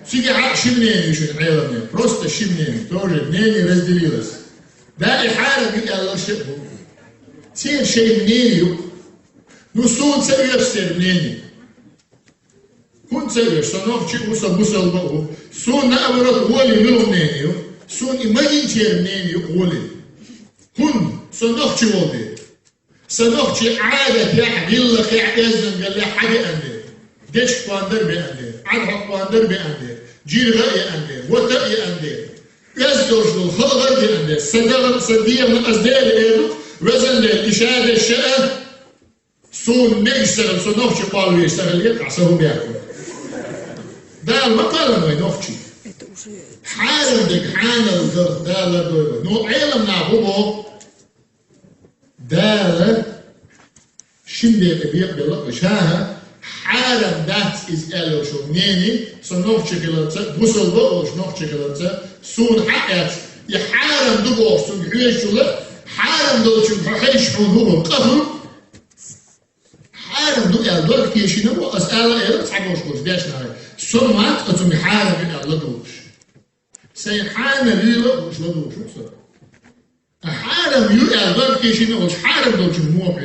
Шимнение еще не просто шимнение, тоже мнение разделилось. Да, и харам и аллашебу. Те шей мнению, ну сон царевское мнение. Кун царев, сонов чекуса бусал богу. Сон наоборот воли мил мнению, сон и магинтер мнению воли. Кун сонов чего бы. Сонов че عادة يحمل لك يعتزن قال لي حاجة أندر. ديش قواندر بأندر. عرق قواندر بأندر. جيل غاية أندر. وتأي أندر. يزدوج الخلق أندر. صديق من أصدار إيرو. وزن الإشارة الشقة. سون ما يشتغل سون نوفشي قالوا يشتغل يقع سهو بياكل. ده ما قالوا نوفشي. حالم دك حانل ده لا دوبه. نو علم نعبوه. ده şimdi yapıyorlar şaha haram that is elo şu neni sonok çikolata bu solda o sonok çikolata sun hayat ya haram du olsun güneşle haram da çünkü hiç bunu qafır haram du ya dört kişinin bu asala el sabos bu beşna sonmak atım haram ya Allah duş sen haram lilo şu duş haram yu ya dört kişinin o haram da çünkü mu